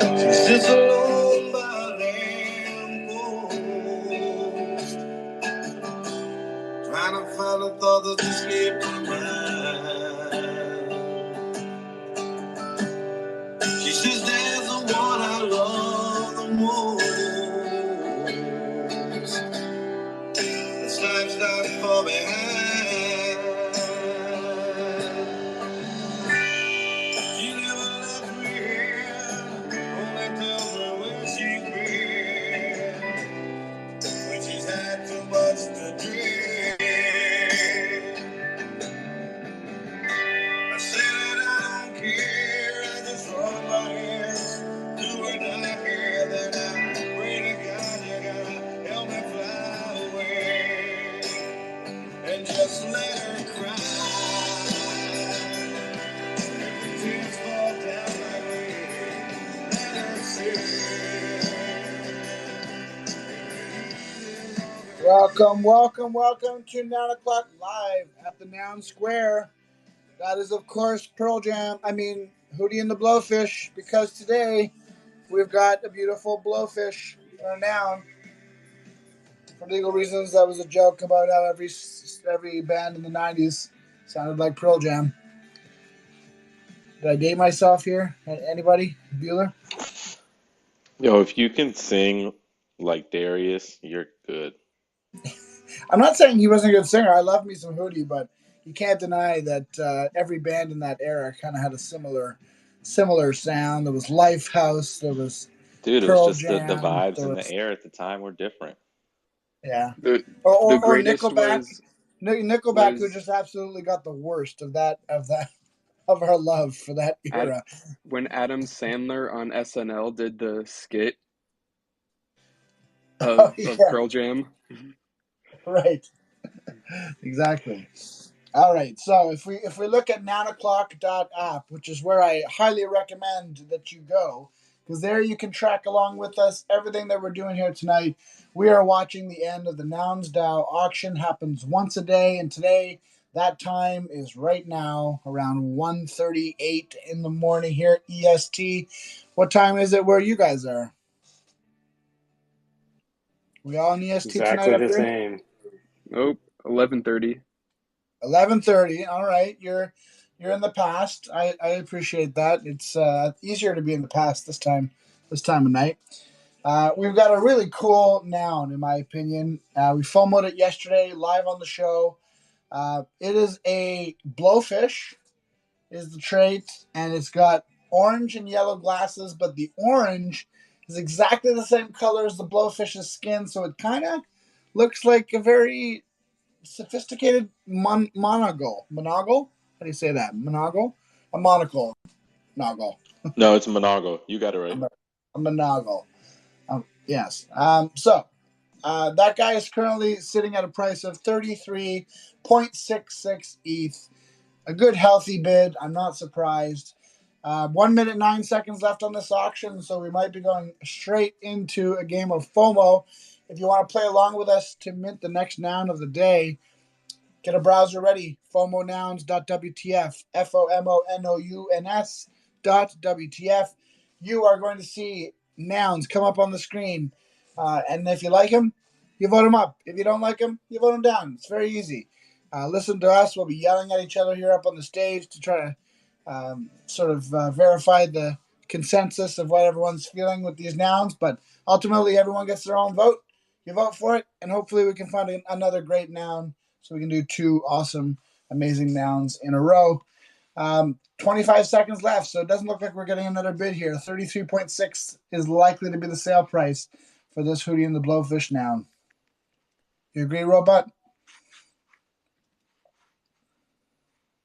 She sits alone by a lamppost, trying to find a thought that escaped her mind. She says, "There's the one I love the most. This life's not far behind. She never left me here, only tells me where she's been when she's had too much to drink." I said that I don't care, I just run my hands through her dark hair. Then I pray to God you gotta help me fly away and just let her cry. Tears fall down my way, let her sing. Welcome to 9 o'clock live at the Noun Square. That is, of course, Hootie and the Blowfish, because today we've got a beautiful blowfish or a noun. For legal reasons, that was a joke about how every band in the 90s sounded like Pearl Jam. Did I date myself here? Anybody? Bueller? Yo, if you can sing like Darius, you're good. I'm not saying he wasn't a good singer. I love me some Hootie, but you can't deny that every band in that era kind of had a similar sound. There was Lifehouse, there was Dude, it was Pearl just the Jam, vibes there in the was air at the time were different. yeah, The or greatest Nickelback. Nickelback, who was just absolutely got the worst of our love for that era. when Adam Sandler on SNL did the skit of Pearl Jam. Right, exactly. All right, so if we look at 9o'clock.app, which is where I highly recommend that you go, because there you can track along with us everything that we're doing here tonight. We are watching the end of the NounsDAO auction. Happens once a day, and today that time is right now around 1:38 in the morning here at EST. What time is it where you guys are? We all in EST Exactly tonight? the same. Nope, 11:30. 11:30. All right, you're in the past. I appreciate that. It's easier to be in the past this time of night. We've got a really cool noun, in my opinion. We FOMO'd it yesterday live on the show. It is a blowfish, is the trait, and it's got orange and yellow glasses, but the orange is exactly the same color as the blowfish's skin, so it kind of looks like a very sophisticated monocle. Monocle? How do you say that? Monocle? A monocle. Noggle. No, it's Monago. You got it right. A monocle. Yes. So that guy is currently sitting at a price of 33.66 ETH. A good healthy bid. I'm not surprised. 1 minute 9 seconds left on this auction, so we might be going straight into a game of FOMO. If you want to play along with us to mint the next noun of the day, get a browser ready. fomonouns.wtf. FOMONOUNS.wtf. You are going to see nouns come up on the screen. And if you like them, you vote them up. If you don't like them, you vote them down. It's very easy. Listen to us. We'll be yelling at each other here up on the stage to try to verify the consensus of what everyone's feeling with these nouns. But ultimately, everyone gets their own vote. You vote for it, and hopefully we can find another great noun so we can do two awesome, amazing nouns in a row. 25 seconds left, so it doesn't look like we're getting another bid here. 33.6 is likely to be the sale price for this Hootie and the Blowfish noun. You agree, Robot?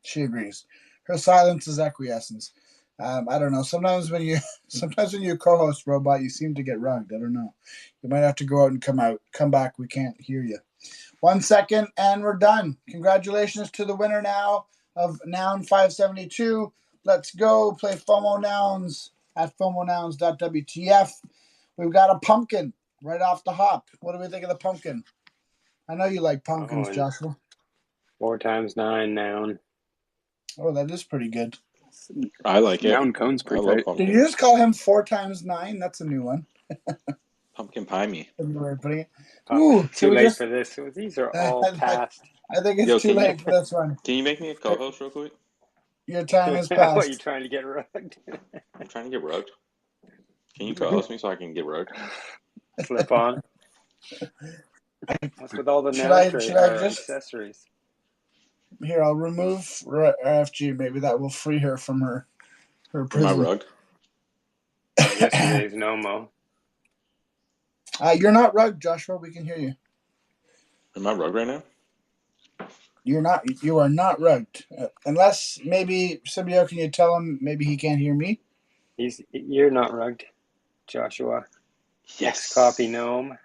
She agrees. Her silence is acquiescence. I don't know. Sometimes when you co-host, Robot, you seem to get rugged. I don't know. You might have to go out and come back. We can't hear you. 1 second, and we're done. Congratulations to the winner now of Noun 572. Let's go play FOMO Nouns at fomonouns.wtf. We've got a pumpkin right off the hop. What do we think of the pumpkin? I know you like pumpkins, Joshua. 4 times 9 noun. Oh, that is pretty good. I like it. Noun cone's I pretty love tight. Did pumpkin. you just call him 4 times 9? That's a new one. Pumpkin pie me. Ooh, Too late for this. These are all past. I think it's Yo, too late for this one. Can you make me a co-host real quick? Your time has What, you passed. trying to get rugged? I'm trying to get rugged. Can you co-host me so I can get rugged? Slip on. What's with all the Should I just accessories? here? I'll remove RFG. Maybe that will free her from her Am I prison. rugged? Yesterday's NOMO. You're not rugged, Joshua. We can hear you. Am I rugged right now? You're not. You are not rugged. Unless maybe Symbio, can you tell him maybe he can't hear me? You're not rugged, Joshua. Yes. Copy gnome.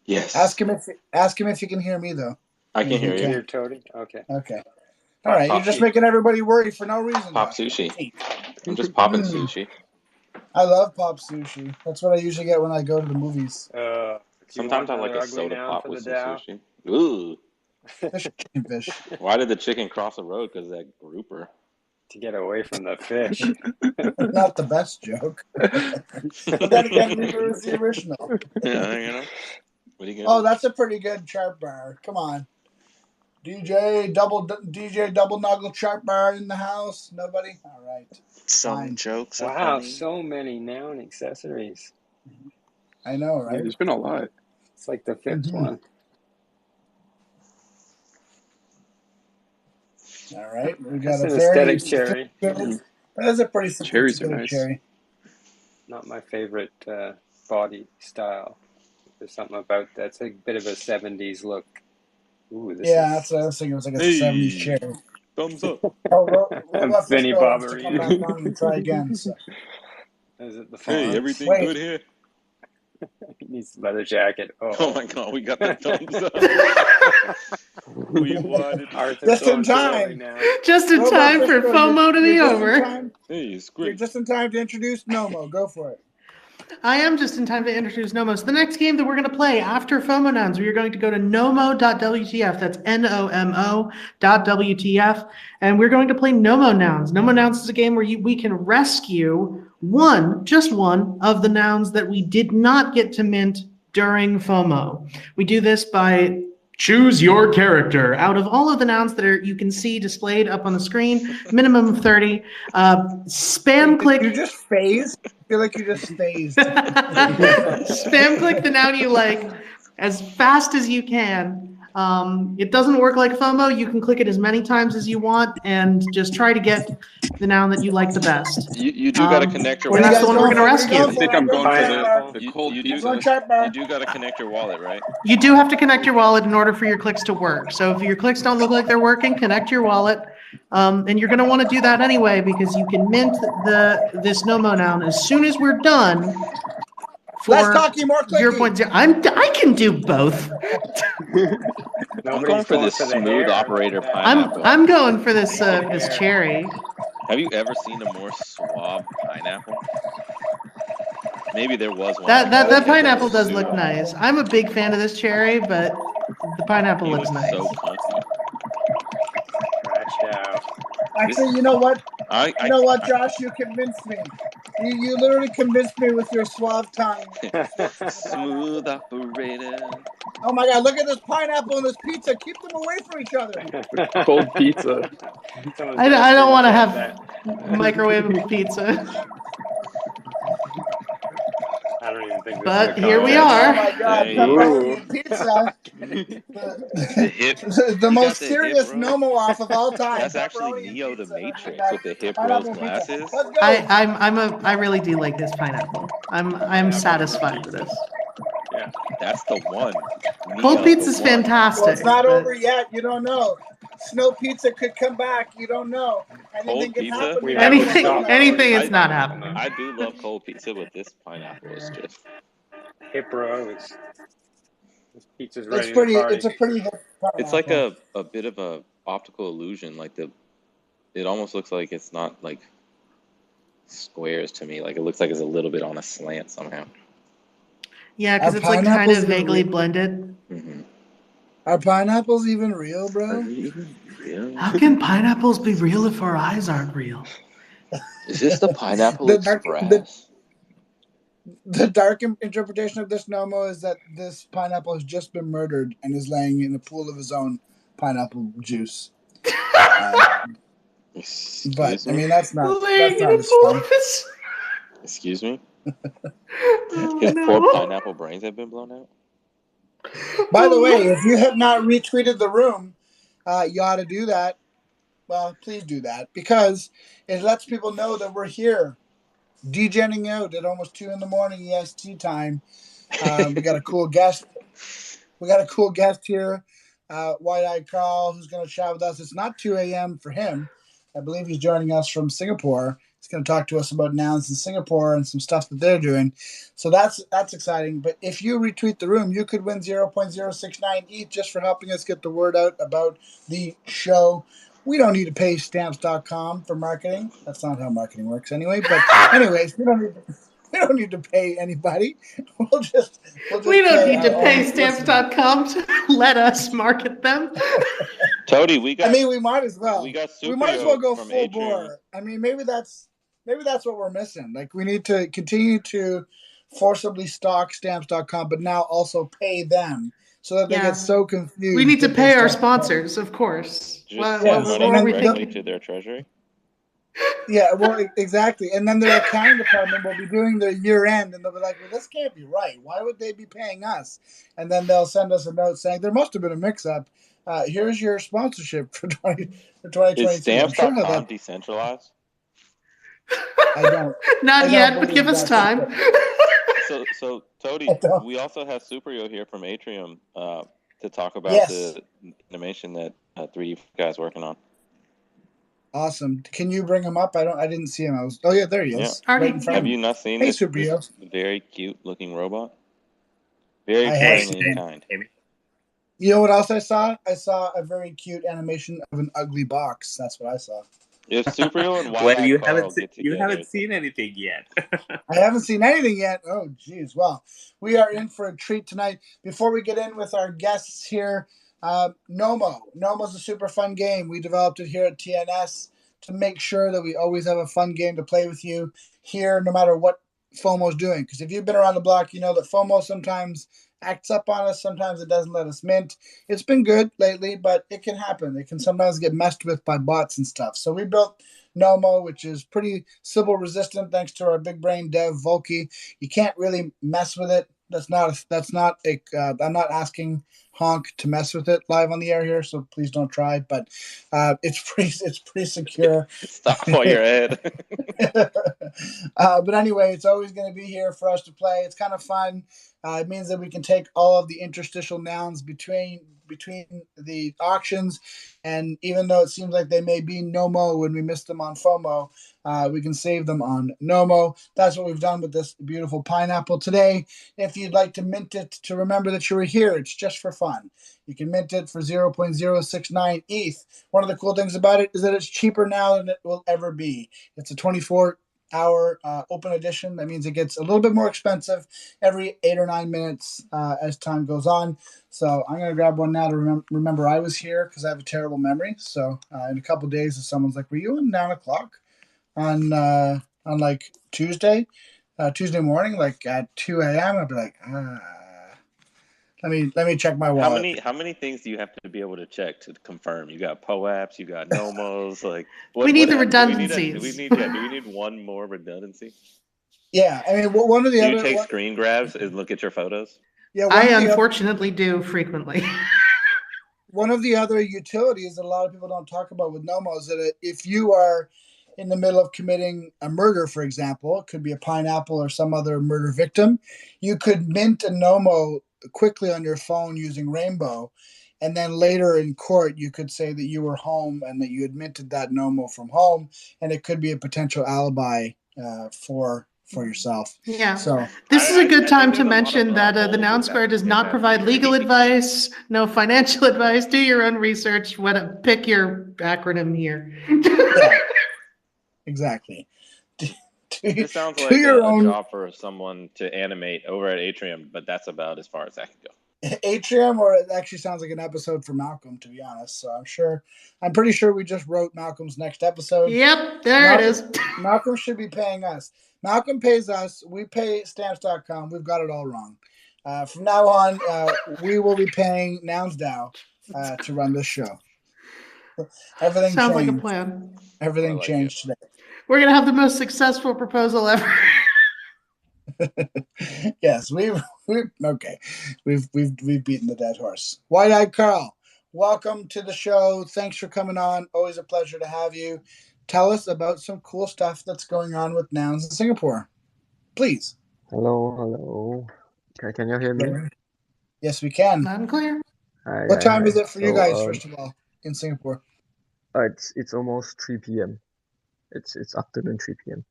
Yes. Ask him if you can hear me though. I can hear you. You're Toady? Okay. Okay. All right. You're just Sushi. making everybody worry for no reason. Pop sushi. I'm just popping sushi. I love pop sushi. That's what I usually get when I go to the movies. Sometimes I like a soda pop with some sushi. Ooh. Fish, chicken fish. Why did the chicken cross the road? Because of that grouper. To get away from the fish. Not the best joke. But then again, neither is the original. Yeah, you know. What are you gonna Oh, do? that's a pretty good chart bar. Come on. DJ double nuggle chart bar in the house. Nobody? All right. Some Fine. jokes are Wow, funny. so many noun accessories. I know, Yeah, right? there's been a lot. It's like the 5th one. All right. We got That's a an very aesthetic cherry. That is a pretty Cherries are sophisticated nice. cherry. Not my favorite body style. There's something about that's a bit of a 70s look. Ooh, this Yeah, is... that's what I was thinking. It was like a Hey. 70s cherry. Thumbs up. Oh, Robot Vinny Fishbowl wants to come Barbarino. back on and try again. So. Is it the Hey, fonts? everything Wait. good here? He needs a leather jacket. Oh my god, we got the thumbs up. We wanted Arthur Just in going too early time. now. Just in Robot time for Fishbowl, FOMO to be you're just in over. time. Hey, it's You're great. just in time to introduce Nomo. Go for it. I am just in time to introduce NOMO. So the next game that we're going to play after FOMO nouns, we are going to go to NOMO.WTF. That's NOMO.WTF. And we're going to play NOMO nouns. NOMO nouns is a game where we can rescue just one of the nouns that we did not get to mint during FOMO. We do this by choose your character out of all of the nouns that you can see displayed up on the screen, minimum of 30. Spam click. You just phased? I feel like you just phased. Spam click the noun you like as fast as you can. It doesn't work like FOMO. You can click it as many times as you want and just try to get the noun that you like the best. You do got to connect your What And are you that's guys the one we're going going to for? What are you rescue. going I think for? I'm going for Pineapple. the cold you pizza. Going chart bar. You do got to connect your wallet, right? You do have to connect your wallet in order for your clicks to work. So if your clicks don't look like they're working, connect your wallet. And you're going to want to do that anyway because you can mint this NOMO noun as soon as we're done. Less talky, more clicky. 0.0. I can do both. I'm going for this smooth operator pineapple. I'm going for this cherry. Have you ever seen a more suave pineapple? Maybe there was one. That pineapple does look nice. I'm a big fan of this cherry, but the pineapple He looks was nice. so comfy. Crashed out. Actually, you know what? You know what, Josh? You convinced me. You literally convinced me with your suave tongue. Smooth operator. Oh my God! Look at this pineapple and this pizza. Keep them away from each other. Cold pizza. I don't want to have microwave pizza. I don't even think this But is a here we contest. are. Oh my God! Hey. Pepperoni and pizza. The hip. The You most got the serious hip roll? Nomo off of all time. That's actually Pepperoni and Neo the pizza. Matrix with the hip Pineapple rose and pizza. glasses. Let's go. I really do like this pineapple. I'm satisfied with this. Yeah. That's the one. Cold Neo, pizza's the one. fantastic. Well, it's not but- over yet. You don't know. Snow pizza could come back. You don't know. Anything Cold can pizza? happen. We You haven't don't know. Anything is I- not happening. I do love cold pizza, but this pineapple is just. Hip rose. This pizza's It's ready pretty. to party. It's a pretty. Hip It's like a bit of a optical illusion. Like it almost looks like it's not like squares to me. Like it looks like it's a little bit on a slant somehow. Yeah, because Are it's like kind pineapples of even vaguely real? blended. Mm-hmm. Are pineapples even real, bro? Are they even real? How can pineapples be real if our eyes aren't real? Is this the Pineapple the Express? dark interpretation of this Nomo is that this pineapple has just been murdered and is laying in a pool of his own pineapple juice. Excuse But I me? mean, that's not Laying in a as pool fun. of his... Excuse me? Oh, His poor no. pineapple brains have been blown out? By the way, if you have not retweeted the room, you ought to do that. Well, please do that because it lets people know that we're here, DJing out at almost 2 in the morning EST time. We got a cool guest. We got a cool guest here, White-Eyed Carl, who's going to chat with us. It's not 2 a.m. for him. I believe he's joining us from Singapore. He's going to talk to us about nouns in Singapore and some stuff that they're doing. So that's exciting. But if you retweet the room, you could win 0.069 ETH just for helping us get the word out about the show. We don't need to pay stamps.com for marketing. That's not how marketing works anyway. But anyways, we don't need to pay anybody. We'll just We don't pay need to our pay own listeners. stamps.com to let us market them. Toady, we got. I mean, we might as well. We got We might as well Suprio go from full Atrium. bore. I mean, maybe that's what we're missing. Like, we need to continue to forcibly stock stamps.com, but now also pay them so that they Yeah. get so confused. We need to that they pay our start- sponsors, of course. Just What send Yes, money and are we then directly thinking? to their treasury. Yeah, well, exactly. And then their accounting department will be doing their year end, and they'll be like, "Well, this can't be right. Why would they be paying us?" And then they'll send us a note saying there must have been a mix-up. Here's your sponsorship for 2022. Is I'm sure how stamps.com that. decentralized? I don't. Not yet, but give believe us that's time. So Toady, I don't. we also have Suprio here from Atrium to talk about Yes. the animation that 3D guy's working on. Awesome. Can you bring him up? I didn't see him. Oh yeah, there he is. Yeah. Right in front Have of me. you not seen Hey, this Suprio. very cute looking robot? Very I have caring and kind. You know what else I saw? I saw a very cute animation of an ugly box. That's what I saw. If Suprio and Well, White-Eyed you Carl haven't get together, you haven't seen anything yet. I haven't seen anything yet. Oh, geez. Well, we are in for a treat tonight. Before we get in with our guests here, NOMO. NOMO's a super fun game. We developed it here at TNS to make sure that we always have a fun game to play with you here, no matter what FOMO's doing. Because if you've been around the block, you know that FOMO sometimes acts up on us. Sometimes it doesn't let us mint. It's been good lately, but it can happen. It can sometimes get messed with by bots and stuff. So we built NOMO, which is pretty Sybil resistant thanks to our big brain dev Volky. You can't really mess with it. I'm not asking Honk to mess with it live on the air here, so please don't try. But it's pretty secure. stop while you're ahead. But anyway, it's always going to be here for us to play. It's kind of fun. It means that we can take all of the interstitial nouns between the auctions, and even though it seems like they may be NOMO when we miss them on FOMO, we can save them on NOMO. That's what we've done with this beautiful pineapple today. If you'd like to mint it to remember that you were here, it's just for fun. You can mint it for 0.069 ETH. One of the cool things about it is that it's cheaper now than it will ever be. It's a 24-hour open edition. That means it gets a little bit more expensive every 8 or 9 minutes as time goes on. So I'm going to grab one now to remember I was here because I have a terrible memory. So in a couple of days, if someone's like, "Were you on 9 o'clock on like Tuesday morning, like at 2 a.m.?" I'd be like, let me check my wallet. How many things do you have to be able to check to confirm? You got POAPs, you got NOMOs. Like We need the do redundancies. we need one more redundancy? Yeah, I mean, one of the Do other. you take screen grabs and look at your photos? Yeah, I unfortunately do frequently. One of the other utilities that a lot of people don't talk about with NOMO is that if you are in the middle of committing a murder, for example, it could be a pineapple or some other murder victim, you could mint a NOMO quickly on your phone using Rainbow, and then later in court you could say that you were home and that you had minted that NOMO from home, and it could be a potential alibi for yourself. Yeah. So this is a good time to there's a lot mention of, that the holes Noun in Square does in not that provide theory. legal advice, no financial advice. Do your own research. Pick your acronym here. yeah, exactly. This sounds do like your a own job for someone to animate over at Atrium, but that's about as far as that can go. Atrium, or it actually sounds like an episode for Malcolm, to be honest. So I'm pretty sure we just wrote Malcolm's next episode. Yep, there it is. Malcolm should be paying us. Malcolm pays us. We pay stamps.com. We've got it all wrong. From now on, we will be paying NounsDAO to run this show. Everything Sounds changed. like a plan. Everything changed today. We're gonna have the most successful proposal ever. Yes, we've okay. We've beaten the dead horse. White-eyed Carl, welcome to the show. Thanks for coming on. Always a pleasure to have you. Tell us about some cool stuff that's going on with Nouns in Singapore, please. Hello. Can you hear me? Yes, we can. Loud and clear. What time is it for you guys, first of all, in Singapore? It's almost 3 p.m. It's afternoon 3 p.m.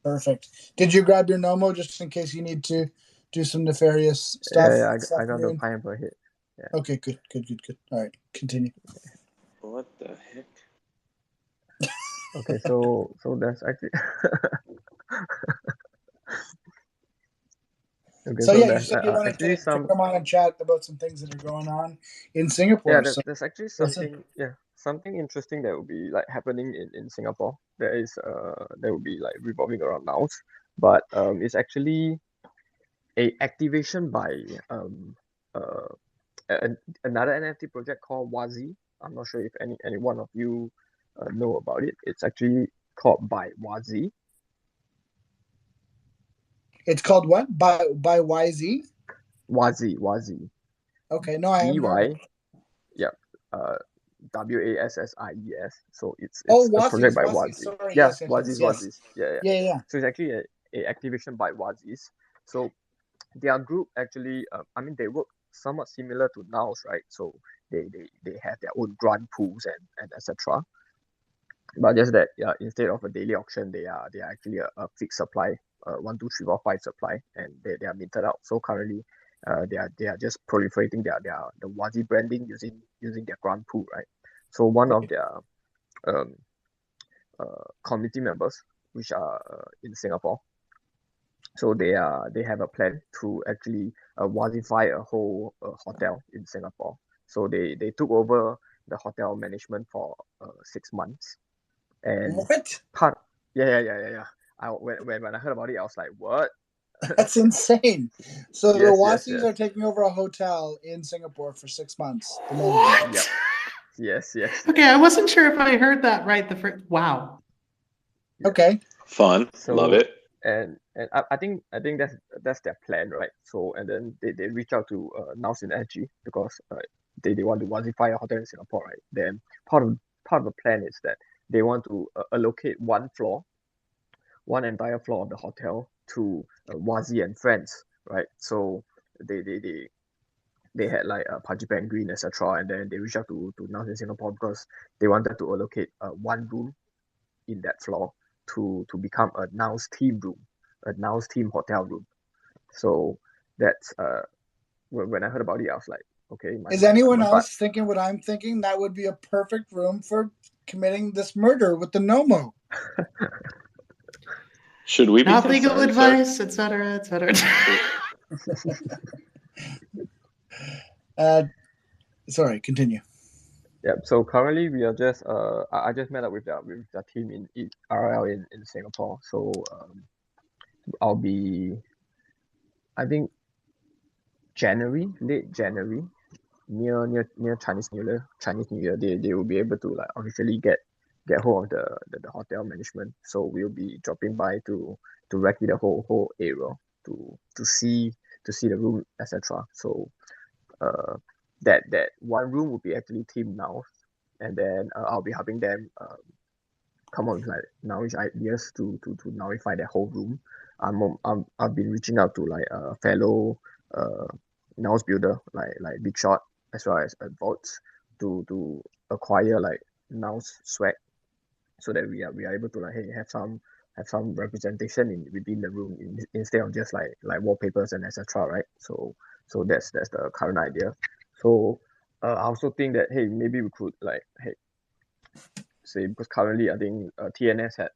Perfect. Did you grab your NOMO just in case you need to do some nefarious stuff? Yeah, I got the pineapple hit. Yeah. Okay, good. All right, continue. What the heck? Okay, so that's actually. Okay, so yeah, you that's, said you wanted to come on and chat about some things that are going on in Singapore. Yeah, there's actually something. Yeah, something interesting that will be like happening in Singapore. There will be like revolving around nouns, but it's actually a activation by another NFT project called Wazi. I'm not sure if any one of you know about it. It's actually called by Wazi. It's called what? By YZ? Wazi. Okay, no, I haven't heard of it. Yeah. WASSIES. So it's a project by Wazi. Wazi. Sorry, Yeah, yes. Wazi's. Yeah. So it's actually a activation by Wazi's. So their group actually, they work somewhat similar to Nouns, right? So they have their own grant pools and etc. But just that instead of a daily auction, they are actually a fixed supply, 1, 2, 3, 4, 5 supply, and they are minted out. So currently, they are just proliferating the Wazi branding using their grant pool, right? So one of their committee members, which are in Singapore, so they have a plan to actually Wazify a whole hotel in Singapore. So they took over the hotel management for 6 months. And what? Yeah. When I heard about it, I was like, what? That's insane. So yes, the Wazis are taking over a hotel in Singapore for 6 months. What? Yep. Yes. Okay, I wasn't sure if I heard that right. Wow. Yeah. Okay. Fun. Love it. And I think that's their plan, right? So and then they reach out to Nouns Energy because they want to Wazify a hotel in Singapore, right? Then part of the plan is that they want to allocate one entire floor of the hotel to Wazi and friends, right? So they had like Paji Penguin, etc. And then they reached out to Nouns in Singapore because they wanted to allocate one room in that floor to become a Nouns team room, a Nouns team hotel room. So that's when I heard about it, I was like, okay. Is anyone else thinking what I'm thinking? That would be a perfect room for committing this murder with the NOMO. Should we be not legal advice, sir? etc. Sorry, continue. Yeah, so currently we are just I just met up with the team in RL in Singapore. So I'll be, I think, late January, near Chinese New Year, they will be able to like officially get hold of the hotel management. So we'll be dropping by to recce the whole area to see the room, etc. So that one room will be actually team Nouns, and then I'll be helping them come up with like Nounish ideas to Nounify their whole room. I've been reaching out to like fellow Nouns builder like Big Shot as well as Vaults to acquire like Nouns swag, so that we are able to like have some representation within the room instead of just like wallpapers and etc. Right? So that's the current idea. So I also think that maybe we could like say, because currently I think TNS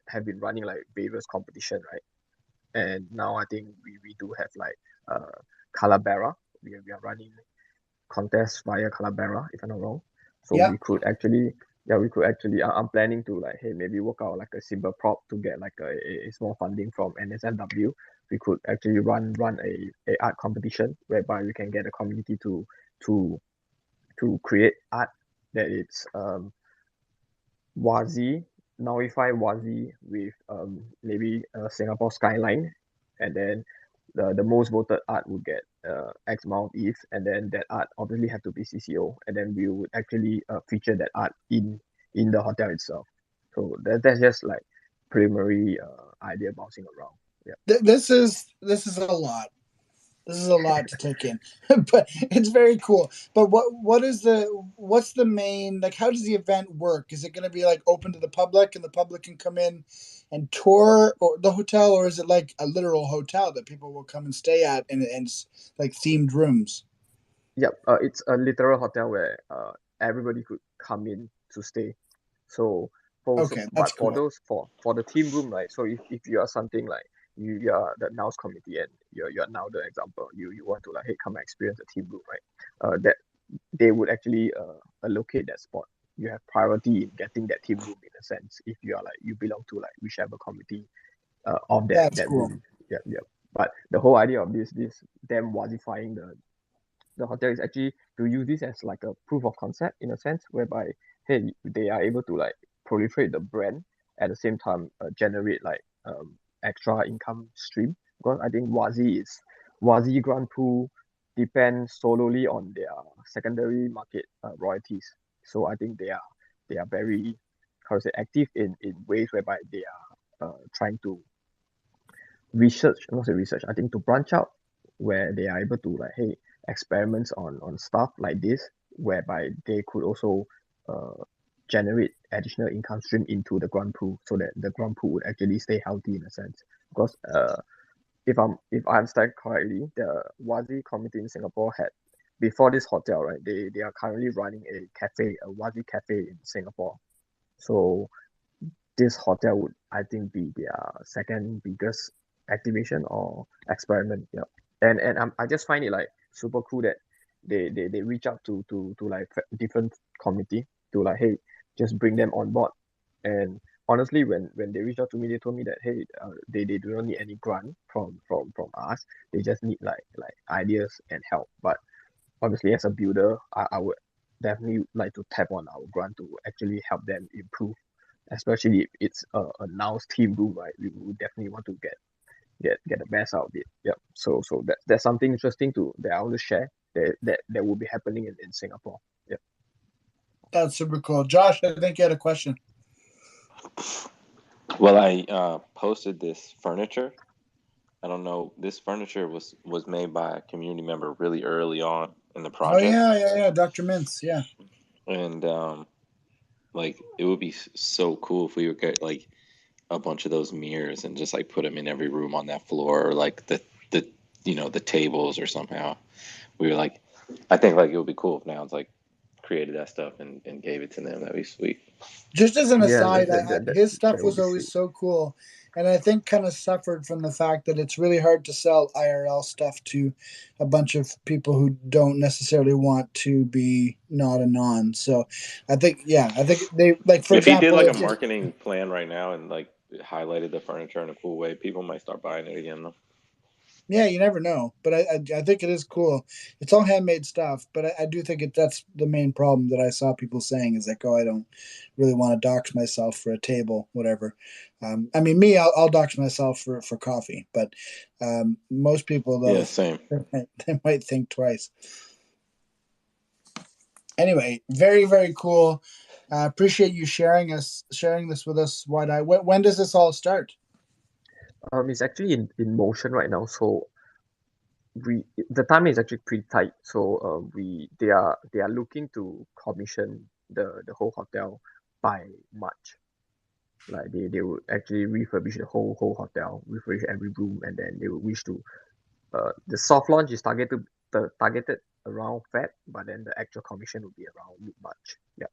have been running like various competition, right? And now I think we do have like Calabera, we are running contests via Calabera, if I'm not wrong. So Yeah. we could actually, I'm planning to like, hey, maybe work out like a simple prop to get like a small funding from NSFW. We could actually run a art competition whereby we can get a community to create art that it's Wazi, Noify Wazi with maybe a Singapore skyline, and then the most voted art would get X amount of ETH, and then that art obviously have to be CCO, and then we would actually feature that art in the hotel itself. So that's just like preliminary idea bouncing around. Yeah. This is a lot. This is a lot to take in, but it's very cool. But what's the main, like, how does the event work? Is it going to be like open to the public and the public can come in and tour or the hotel, or is it like a literal hotel that people will come and stay at and like themed rooms? Yep. It's a literal hotel where everybody could come in to stay. So Okay, that's for cool. those for the team room, right? So if you are something like you are the Nows committee and you're now the example, you want to like, hey, come and experience the team room, right? That they would actually allocate that spot. You have priority in getting that team room in a sense if you are like you belong to like whichever committee of That's that cool. room. Yep, yep. But the whole idea of this them wasifying the hotel is actually to use this as like a proof of concept in a sense whereby hey they are able to like proliferate the brand at the same time generate like extra income stream because I think Wazi Grand Pool depends solely on their secondary market royalties. So I think they are very how to say active in ways whereby they are trying to not say research, I think to branch out where they are able to like, hey, experiments on stuff like this, whereby they could also generate additional income stream into the grant pool so that the grant pool would actually stay healthy in a sense. Because if I understand correctly, the Wazi committee in Singapore had before this hotel, right? They are currently running a Wazi cafe in Singapore. So this hotel would I think be their second biggest activation or experiment. Yeah. And I just find it like super cool that they reach out to like different committee to like hey just bring them on board. And honestly when they reached out to me they told me that hey they do not need any grant from us. They just need like ideas and help. But obviously as a builder I would definitely like to tap on our grant to actually help them improve, especially if it's a Nows team room, right? We would definitely want to get the best out of it. Yep. So that's something interesting that I want to share that will be happening in Singapore. Yep. That's super cool. Josh, I think you had a question. Well, I posted this furniture. I don't know. This furniture was made by a community member really early on in the project. Oh yeah, Dr. Mintz, yeah. And like it would be so cool if we would get like a bunch of those mirrors and just like put them in every room on that floor, or like the the tables, or somehow we were like, I think like it would be cool if Nouns like created that stuff and gave it to them. That'd be sweet. Just as an Yeah, aside, his stuff that would was be always sweet. so cool, and I think kind of suffered from the fact that it's really hard to sell IRL stuff to a bunch of people who don't necessarily want to be not a non. So, I think they like for If he did example, like a if marketing plan right now and like highlighted the furniture in a cool way, people might start buying it again though. yeah, you never know, but I think it is cool. It's all handmade stuff, but I do think that's the main problem that I saw people saying is like, oh, I don't really want to dox myself for a table, whatever. I mean, me, I'll dox myself for coffee, but most people though Yeah, same. they might think twice. Anyway, very very cool. Appreciate you sharing this with us, Wide Eye. When does this all start? It's actually in motion right now. So the time is actually pretty tight. So they are looking to commission the whole hotel by March. Like they would actually refurbish the whole hotel, refurbish every room, and then they would wish to the soft launch is targeted around Feb, but then the actual commission will be around mid March. Yeah.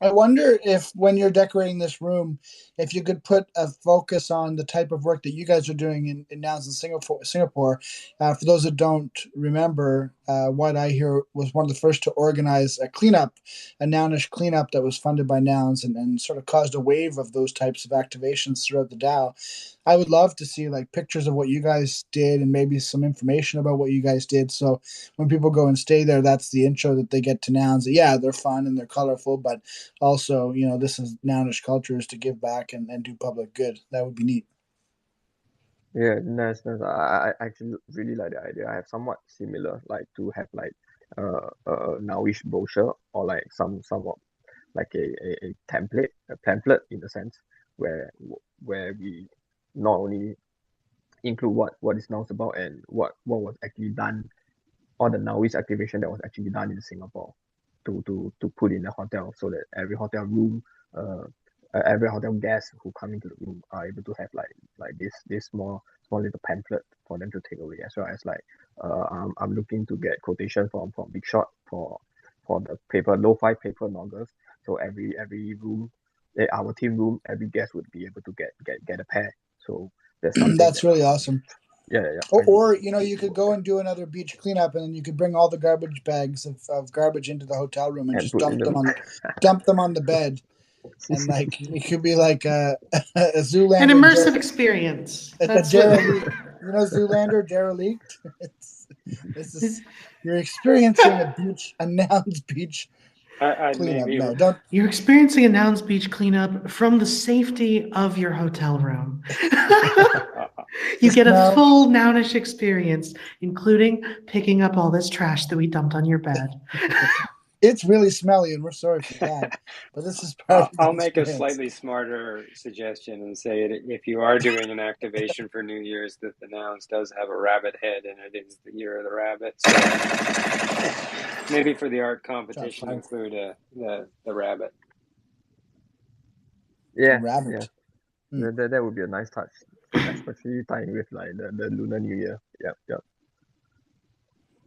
I wonder if when you're decorating this room, if you could put a focus on the type of work that you guys are doing in Nouns in Singapore. For those that don't remember, What I Hear was one of the first to organize a cleanup, a Nounish cleanup that was funded by Nouns and sort of caused a wave of those types of activations throughout the DAO. I would love to see like pictures of what you guys did and maybe some information about what you guys did. So when people go and stay there, that's the intro that they get to Nouns. Yeah, they're fun and they're colorful, but also, this is Nounish culture is to give back and do public good. That would be neat. Yeah, nice, nice. I actually really like the idea. I have somewhat similar, like to have like a nowish brochure or like somewhat like a template, a pamphlet in a sense, where we not only include what is nouns about and what was actually done, all the nowish activation that was actually done in Singapore to put in the hotel, so that every hotel room, every hotel guest who come into the room are able to have like this small little pamphlet for them to take away, as well as like I'm looking to get quotation from Big Shot for the lo-fi paper noggles. So every room, our team room, every guest would be able to get a pair. So that's something That's that really awesome. yeah. Or you could go and do another beach cleanup, and then you could bring all the garbage bags of garbage into the hotel room and and just put in dump them on the bed, and like it could be like a Zoolander, An immersive experience. a That's what. derelict. Zoolander derelict. This is you're experiencing a Nouns beach I cleanup. maybe No, don't. You're experiencing a Nouns Beach cleanup from the safety of your hotel room. You get a full Nounish experience, including picking up all this trash that we dumped on your bed. It's really smelly, and we're sorry for that. But this is part of the I'll make a experience. slightly smarter suggestion and say that if you are doing an activation for New Year's, that the Nouns does have a rabbit head, and it is the year of the rabbit. So maybe for the art competition, include the rabbit. yeah, rabbit. yeah. That would be a nice touch, especially tying with like the Lunar New Year. Yep.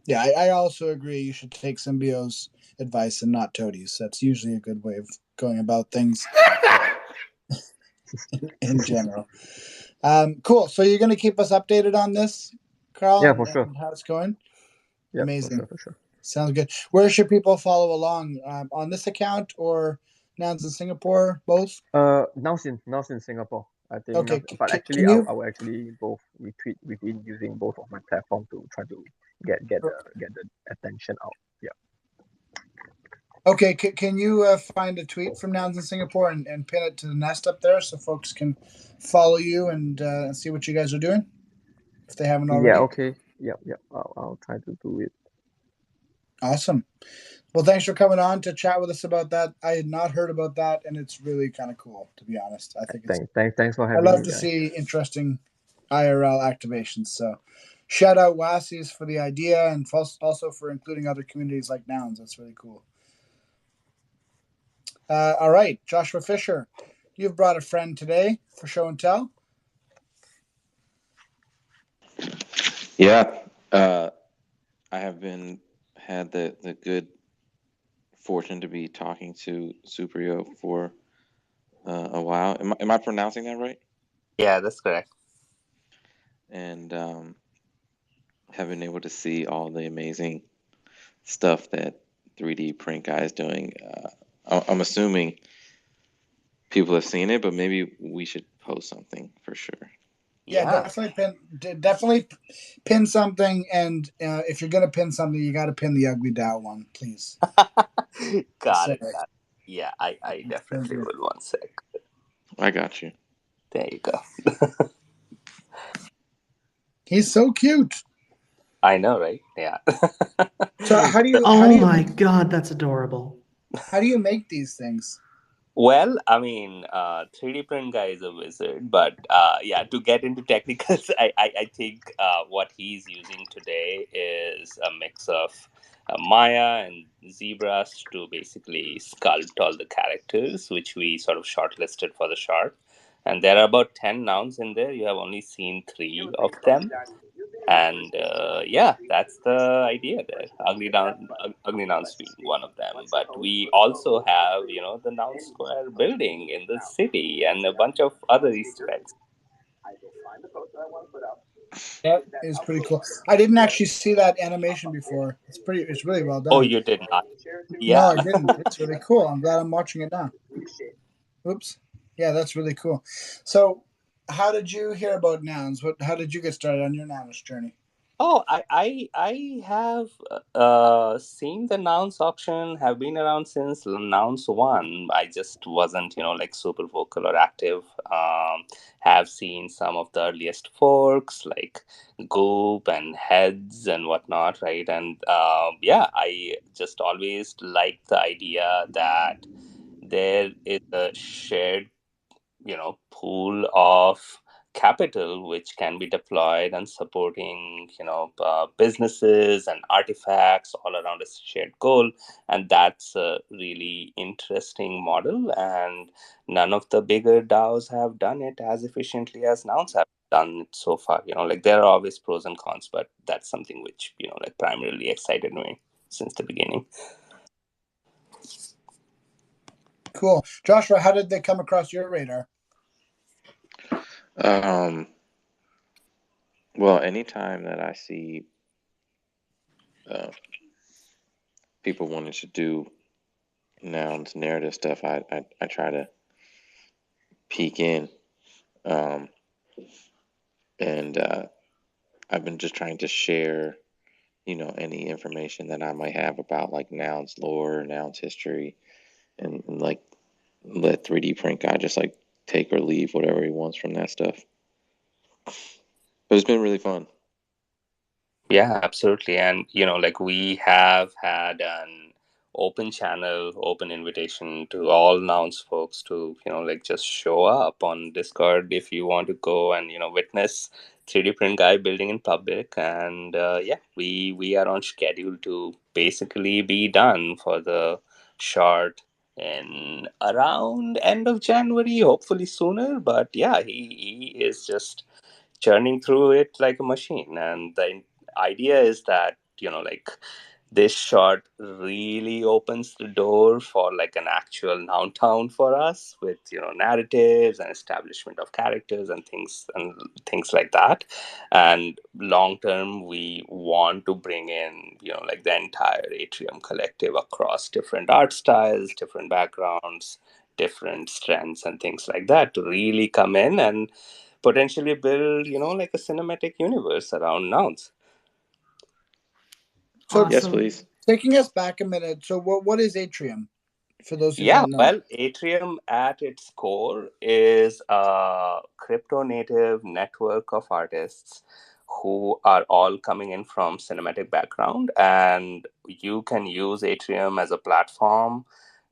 Yeah, I also agree. You should take Symbio's advice and not Toadie's. That's usually a good way of going about things in general. Cool. So you're going to keep us updated on this, Carl? Yeah, for sure. And how it's going? Yep, Amazing. For sure. Sounds good. Where should people follow along? On this account or Nouns in Singapore? Both? Nouns in Singapore. I think. Okay. But actually, I will actually both retweet within using both of my platform to try to get the attention out. Yeah. Okay. Can you find a tweet from Nouns in Singapore and pin it to the nest up there so folks can follow you and see what you guys are doing if they haven't already? Yeah. Okay. Yep. I'll try to do it. Awesome. Well, thanks for coming on to chat with us about that. I had not heard about that, and it's really kind of cool, to be honest. I think thanks for having me. I love to see interesting IRL activations. So shout out Wassies for the idea and also for including other communities like Nouns. That's really cool. All right, Joshua Fisher, you've brought a friend today for show and tell. Yeah, I have had the good fortune to be talking to Superio for a while. Am I pronouncing that right? Yeah, that's correct. And have been able to see all the amazing stuff that 3D print guy is doing. I'm assuming people have seen it, but maybe we should post something for sure. Yeah, definitely pin something. And if you're gonna pin something, you got to pin the Ugly DAO one, please. Got it. Yeah, I definitely will. 1 sec. I got you. There you go. He's so cute. I know, right? Yeah. So how do you? My God, that's adorable. How do you make these things? Well, I mean, 3D print guy is a wizard, but yeah, to get into technicals, I think what he's using today is a mix of Maya and ZBrush to basically sculpt all the characters, which we sort of shortlisted for the short. And there are about 10 nouns in there. You have only seen 3 of them. And yeah, that's the idea there. Ugly Nouns being one of them. But we also have, the Noun Square building in the city and a bunch of other Easter eggs. That is pretty cool. I didn't actually see that animation before. It's really well Oh, done. you did not? No, Yeah. I didn't. It's really cool. I'm glad I'm watching it now. Oops. Yeah, that's really cool. So, how did you hear about nouns? How did you get started on your nouns journey? Oh, I have seen the Nouns auction, have been around since Nouns one. I just wasn't, like super vocal or active. Have seen some of the earliest forks like Goop and Heads and whatnot, right? And yeah, I just always liked the idea that there is a shared pool of capital which can be deployed and supporting businesses and artifacts all around a shared goal. And that's a really interesting model, and none of the bigger DAOs have done it as efficiently as Nouns have done it so far. Like there are always pros and cons, but that's something which like primarily excited me since the beginning. Cool. Joshua, how did they come across your radar? Well, anytime that I see people wanting to do nouns narrative stuff, I try to peek in, and I've been just trying to share, any information that I might have about like nouns lore, nouns history, and like let 3D print guy just like take or leave whatever he wants from that stuff. But it's been really fun. Yeah, absolutely. And, like we have had an open channel, open invitation to all Nouns folks to, like just show up on Discord if you want to go and, witness 3D print guy building in public. And yeah, we are on schedule to basically be done for the short in around end of January, hopefully sooner. But yeah, he is just churning through it like a machine. And the idea is that like this shot really opens the door for like an actual noun town for us with narratives and establishment of characters and things like that. And long term we want to bring in like the entire Atrium collective across different art styles, different backgrounds, different strengths and things like that to really come in and potentially build like a cinematic universe around nouns. So, Yes, Awesome. please. taking us back a minute. So, what is Atrium? For those who Yeah, don't know. well, Atrium at its core is a crypto native network of artists who are all coming in from cinematic background, and you can use Atrium as a platform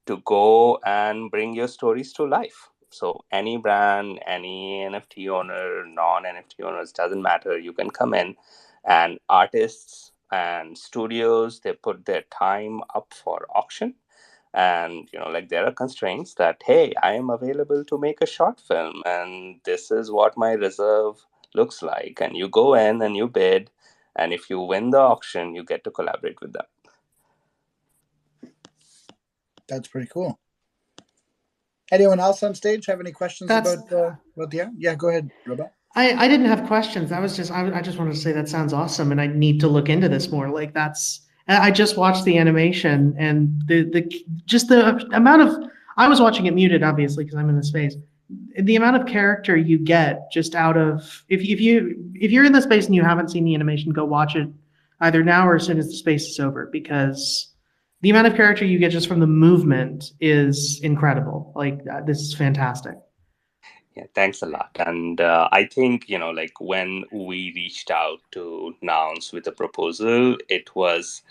to go and bring your stories to life. So any brand, any NFT owner, non-NFT owners, doesn't matter. You can come in, and artists and studios, they put their time up for auction. And like there are constraints that, hey, I am available to make a short film and this is what my reserve looks like, and you go in and you bid, and if you win the auction you get to collaborate with them. That's pretty cool. Anyone else on stage have any questions That's- about the yeah? Go ahead, Robert. I didn't have questions. That was just I just wanted to say that sounds awesome, and I need to look into this more. Like I just watched the animation and the amount of I was watching it muted obviously because I'm in the space. The amount of character you get just out of if you're in the space and you haven't seen the animation, go watch it either now or as soon as the space is over, because the amount of character you get just from the movement is incredible. Like this is fantastic. Yeah, thanks a lot. And I think, like when we reached out to Nouns with a proposal, it was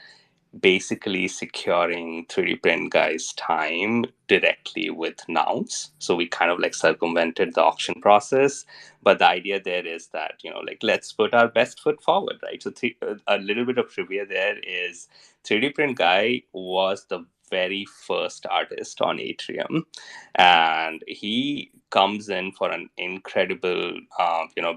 basically securing 3D print guys time directly with Nouns. So we kind of like circumvented the auction process. But the idea there is that, like let's put our best foot forward, right? So a little bit of trivia there is 3D print guy was the very first artist on Atrium, and he comes in for an incredible,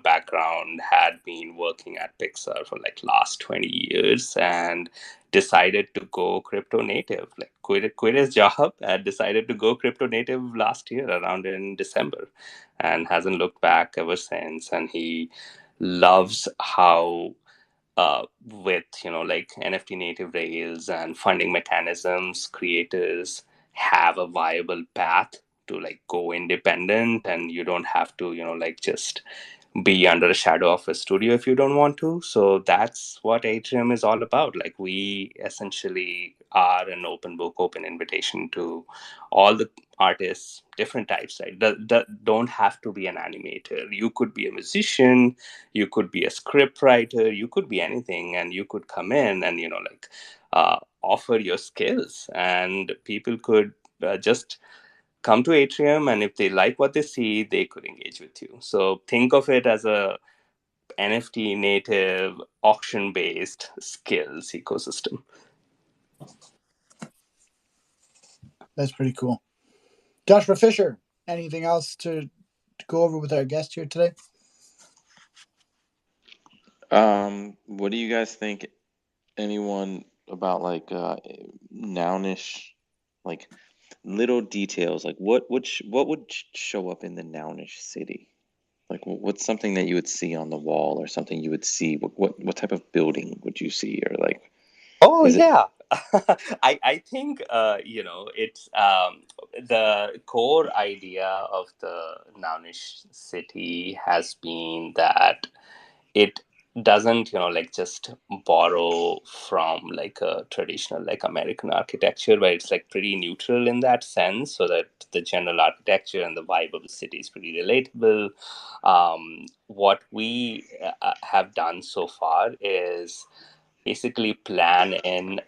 background. Had been working at Pixar for like last 20 years, and decided to go crypto native. Like quit his job and decided to go crypto native last year around in December, and hasn't looked back ever since. And he loves how with like NFT native rails and funding mechanisms, creators have a viable path to like go independent, and you don't have to like just be under a shadow of a studio if you don't want to. So that's what Atrium is all about. Like, we essentially are an open book, open invitation to all the artists, different types, right? That don't have to be an animator. You could be a musician, you could be a script writer, you could be anything, and you could come in and offer your skills, and people could just come to Atrium, and if they like what they see, they could engage with you. So think of it as a NFT native, auction based skills ecosystem. That's pretty cool. Joshua Fisher, anything else to go over with our guest here today? What do you guys think? Anyone about like nounish, like little details, like what would show up in the nounish city? Like what's something that you would see on the wall, or something you would see? What type of building would you see, or like? Oh Is it yeah, I think it's the core idea of the Nounish city has been that it doesn't like just borrow from like a traditional like American architecture, where it's like pretty neutral in that sense, so that the general architecture and the vibe of the city is pretty relatable. What we have done so far is basically plan in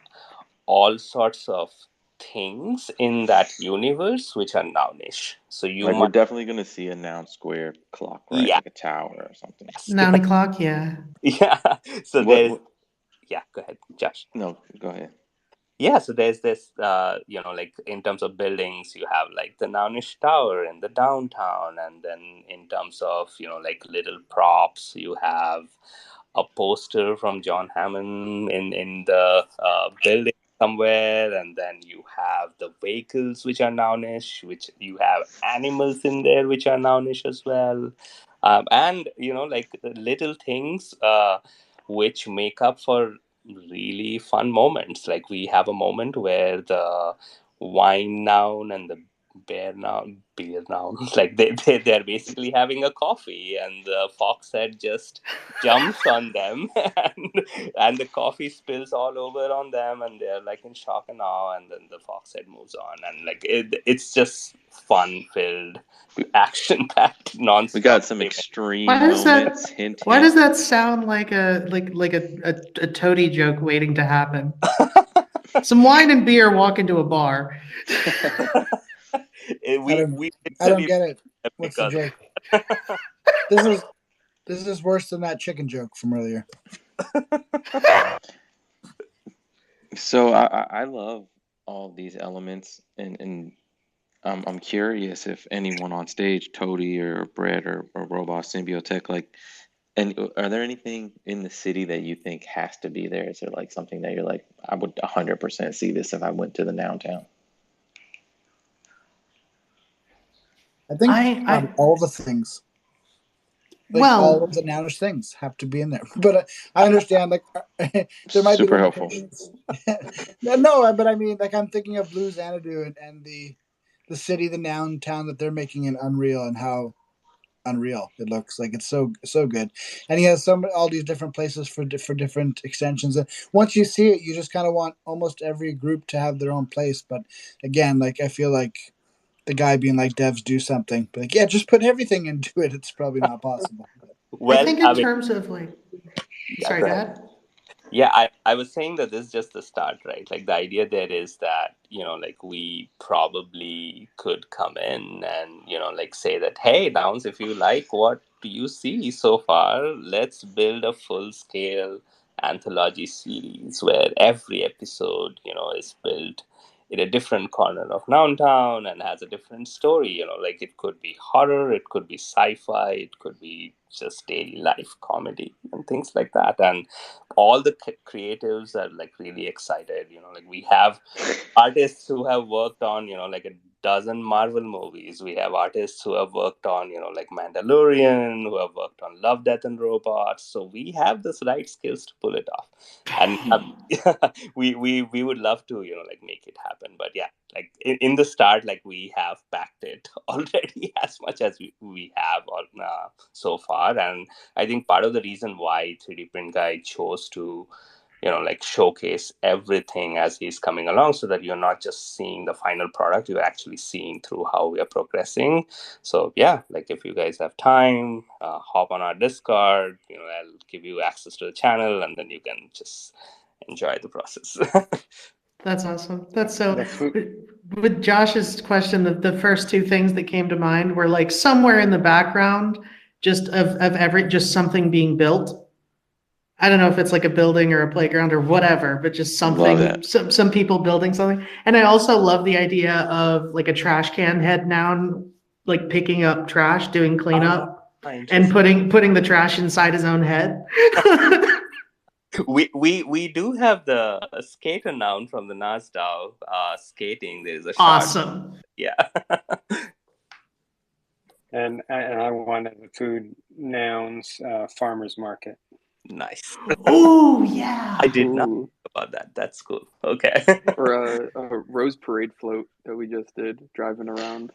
all sorts of things in that universe which are nounish. So you like we're might, definitely gonna see a Noun Square clock, right? yeah, Like a tower or something. yes, Noun clock, yeah. yeah. So there's, What? yeah, go ahead, Josh. No, go ahead. Yeah, so there's this, like in terms of buildings, you have like the Nounish Tower in the downtown, and then in terms of like little props, you have a poster from John Hammond in the building somewhere, and then you have the vehicles which are nounish, which you have animals in there which are nounish as well, and like the little things which make up for really fun moments. Like we have a moment where the wine noun and the beer noun, like they're basically having a coffee, and the fox head just jumps on them and the coffee spills all over on them, and they're like in shock and awe, and then the fox head moves on, and like it's just fun filled, action packed, non-stop. We got some extreme Why does moments. that? Hint, Why hint. does that sound like a toady joke waiting to happen? Some wine and beer walk into a bar. We I don't literally get it. What's the because joke? This is worse than that chicken joke from earlier. So I love all these elements, and I'm curious if anyone on stage, Toady or Brett or Robot Symbiotech, like, and are there anything in the city that you think has to be there? Is there like something that you're like, I would 100% see this if I went to the downtown? I think all the things, like all of the nounish things, have to be in there. But I understand, like there might Super be helpful. limitations. No, but I mean, like I'm thinking of Blue Xanadu and the city, the noun town that they're making in Unreal, and how unreal it looks. Like it's so good, and he has all these different places for different extensions. And once you see it, you just kind of want almost every group to have their own place. But again, like I feel like the guy being like, devs do something, but like, yeah, just put everything into it. It's probably not possible. I think in terms of like, sorry, go go ahead. ahead. Yeah, I was saying that this is just the start, right? Like the idea there is that, like we probably could come in and, like say that, hey, Downs, if you like what you see so far, let's build a full scale anthology series where every episode, is built in a different corner of Noun Town and has a different story. You know, like it could be horror, it could be sci-fi, it could be just daily life comedy and things like that. And all the creatives are like really excited. You know, like we have artists who have worked on, you know, like a dozen Marvel movies. We have artists who have worked on, you know, like Mandalorian, who have worked on Love, Death and Robots. So we have the right skills to pull it off. And we would love to, you know, like make it happen. But yeah, like in the start, like we have packed it already as much as we have so far. And I think part of the reason why 3D Print Guy chose to, you know, like showcase everything as he's coming along, so that you're not just seeing the final product, you're actually seeing through how we are progressing. So yeah, like if you guys have time, hop on our Discord, you know, I'll give you access to the channel, and then you can just enjoy the process. That's awesome. That's so. The food, With Josh's question, the first two things that came to mind were like somewhere in the background, just just something being built. I don't know if it's like a building or a playground or whatever, but just something, some people building something. And I also love the idea of like a trash can head noun, like picking up trash, doing cleanup, and putting the trash inside his own head. We do have the skater noun from the NounsDAO skating. There's a awesome. Shot. Yeah. And I wanted the food nouns farmers market. Nice. Oh yeah. I did not know about that. That's cool. Okay. Or a Rose Parade float that we just did driving around.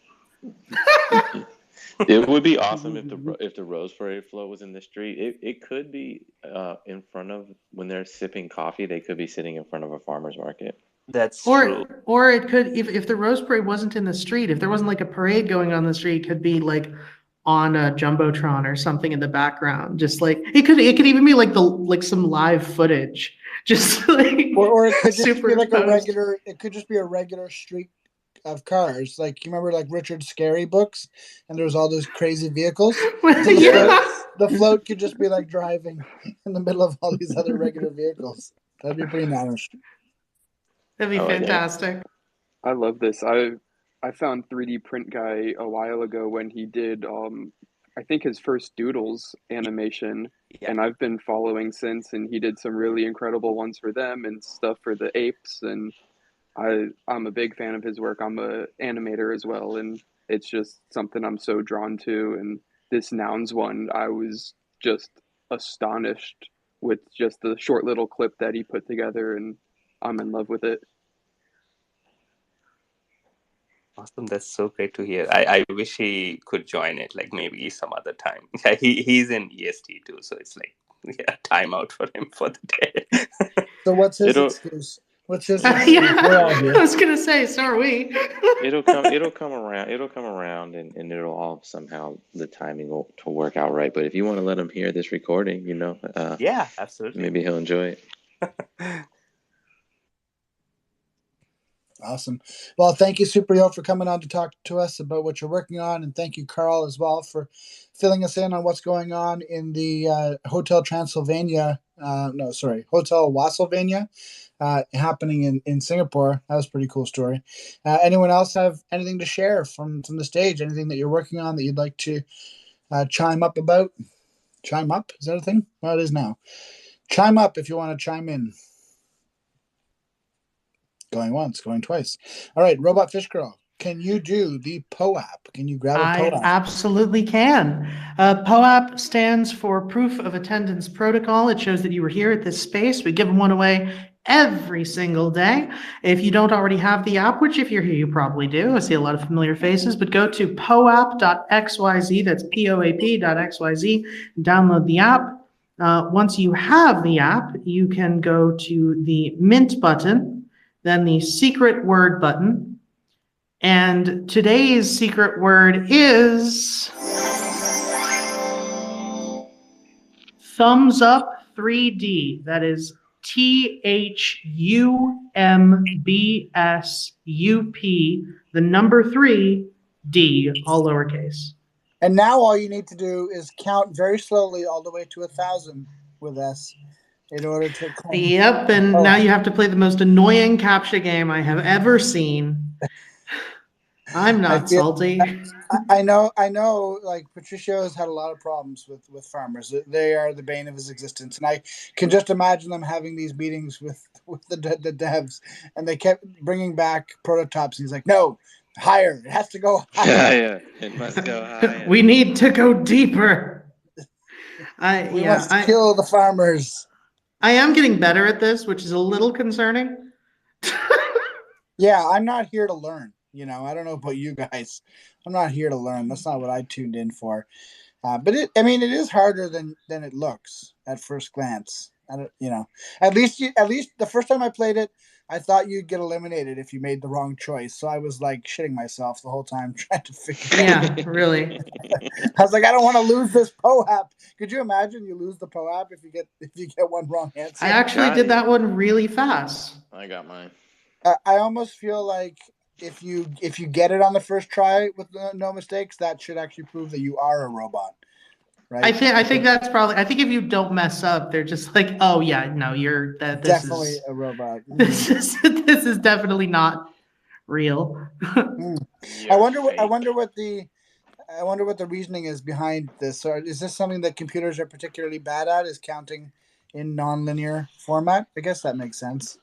It would be awesome if the Rose Parade float was in the street. It could be in front of, when they're sipping coffee, they could be sitting in front of a farmer's market. That's true. Or it could, if the Rose Parade wasn't in the street, if there wasn't like a parade going on the street, it could be like on a Jumbotron or something in the background. Just like it could even be like some live footage. Just like or it could just be like it could just be a regular street of cars. Like you remember like Richard Scarry books, and there was all those crazy vehicles. The float could just be like driving in the middle of all these other regular vehicles. That'd be pretty nice. That'd be fantastic. I love this. I found 3D Print Guy a while ago when he did I think his first Doodles animation, and I've been following since, and he did some really incredible ones for them and stuff for the apes, and I'm a big fan of his work. I'm a animator as well, and it's just something I'm so drawn to. And this nouns one, I was just astonished with just the short little clip that he put together, and I'm in love with it. Awesome. That's so great to hear. I wish he could join it, like maybe some other time. Yeah, he's in EST too, so it's like time out for him for the day. So what's his excuse? What's his excuse? I was gonna say, so are we. It'll come around, and it'll all somehow, the timing will work out right. But if you want to let him hear this recording, you know, yeah, absolutely, maybe he'll enjoy it. Awesome. Well, thank you, Supriyo, for coming on to talk to us about what you're working on. And thank you, Carl, as well, for filling us in on what's going on in the Hotel Transylvania. Hotel Wasylvania happening in Singapore. That was a pretty cool story. Anyone else have anything to share from the stage? Anything that you're working on that you'd like to chime up about? Chime up? Is that a thing? Well, it is now. Chime up if you want to chime in. Going once, going twice. All right, Robot Fish Girl, can you do the POAP? Can you grab a POAP? I absolutely can. POAP stands for Proof of Attendance Protocol. It shows that you were here at this space. We give them one away every single day. If you don't already have the app, which if you're here, you probably do. I see a lot of familiar faces, but go to poap.xyz, that's POAP.xyz, and download the app. Once you have the app, you can go to the Mint button, then the secret word button. And today's secret word is thumbs up 3D. That is THUMBSUP, the number 3, D, all lowercase. And now all you need to do is count very slowly all the way to 1,000 with S. in order to claim. Yep, and now you have to play the most annoying CAPTCHA game I have ever seen. I'm not salty. I know. Like Patricio has had a lot of problems with farmers. They are the bane of his existence, and I can just imagine them having these meetings with the devs, and they kept bringing back prototypes. And he's like, "No, higher. It has to go higher. Yeah, it must go higher. We need to go deeper. We must kill the farmers." I am getting better at this, which is a little concerning. Yeah, I'm not here to learn. I don't know about you guys. I'm not here to learn. That's not what I tuned in for. But it is harder than it looks at first glance. At least the first time I played it, I thought you'd get eliminated if you made the wrong choice. So I was like shitting myself the whole time trying to figure it out. Yeah, really. I was like, I don't want to lose this POAP. Could you imagine you lose the POAP if you get one wrong answer? I actually did that one really fast. I got mine. I almost feel like if you get it on the first try with no mistakes, that should actually prove that you are a robot, right? I think that's probably. I think if you don't mess up, they're just like, oh yeah, no, you're that. This definitely is a robot. This is definitely not real. I wonder what the reasoning is behind this. Or is this something that computers are particularly bad at? Is counting in non-linear format? I guess that makes sense.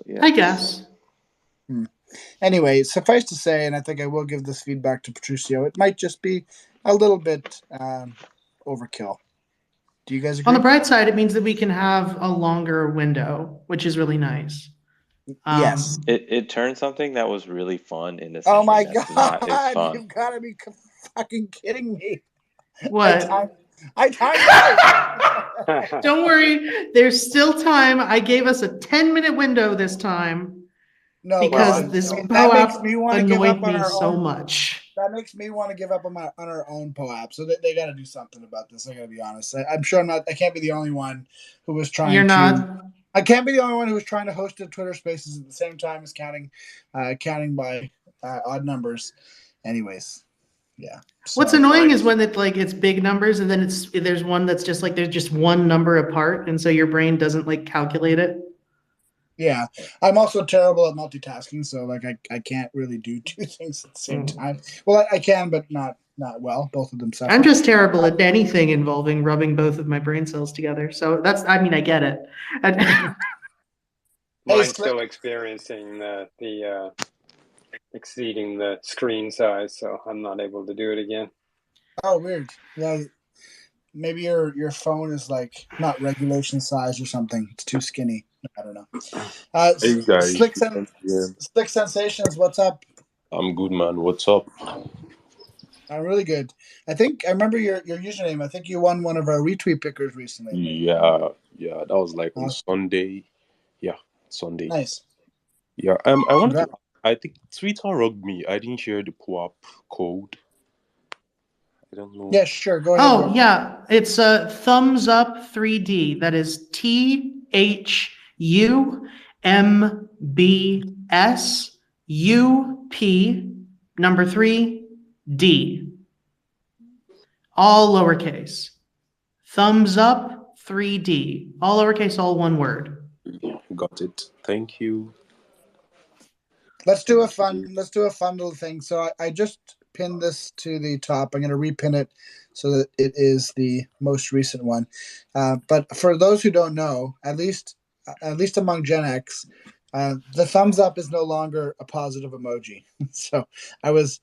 Yeah. I guess. Anyway, suffice to say, and I think I will give this feedback to Patricio, it might just be a little bit overkill. Do you guys agree? On the bright side, it means that we can have a longer window, which is really nice. Yes. It turned something that was really fun into Oh something my that's god! not as fun. You've got to be fucking kidding me. What? I timed it. Don't worry. There's still time. I gave us a 10-minute window this time. No, because this POAP annoyed me so much. That makes me want to give up on our own POAP. So they got to do something about this. I got to be honest. I'm sure I'm not. I can't be the only one who was trying. You're not. I can't be the only one who was trying to host a Twitter Spaces at the same time as counting by odd numbers. Anyways, yeah. So, what's annoying is when it's big numbers and then there's one that's just like there's just one number apart, and so your brain doesn't calculate it. Yeah, I'm also terrible at multitasking, so I can't really do two things at the same time. Well, I can, but not well. Both of them suffer. I'm just terrible at anything involving rubbing both of my brain cells together. So I get it. Mine's still experiencing the exceeding the screen size, so I'm not able to do it again. Oh, weird. Yeah, maybe your phone is not regulation size or something. It's too skinny. I don't know. Hey guys, Slick Sensations, what's up? I'm good, man. What's up? I'm really good. I remember your username. I think you won one of our retweet pickers recently. Yeah, that was on Sunday. Yeah, Sunday. Nice. Yeah, I think Twitter rugged me. I didn't share the POAP code. I don't know. Yeah, sure. Go ahead. Oh, yeah. It's thumbs up 3D. That is THUMBSUP3D. All lowercase. Thumbs up 3D. All lowercase, all one word. Got it. Thank you. Let's do a fun little thing. So I just pinned this to the top. I'm going to repin it so that it is the most recent one. But for those who don't know, at least among Gen X, the thumbs up is no longer a positive emoji. So I was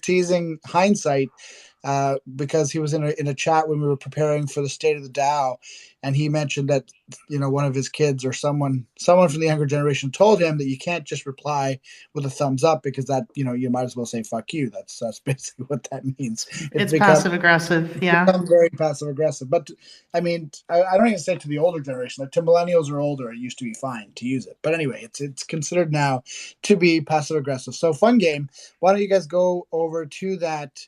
teasing Hindsight because he was in a chat when we were preparing for the State of the DAO, and he mentioned that one of his kids or someone from the younger generation told him that you can't just reply with a thumbs up because that you might as well say fuck you. That's basically what that means. It's passive aggressive. Yeah, it's become very passive aggressive. But I mean, I don't even say to the older generation. To millennials or older, it used to be fine to use it. But anyway, it's considered now to be passive aggressive. So fun game. Why don't you guys go over to that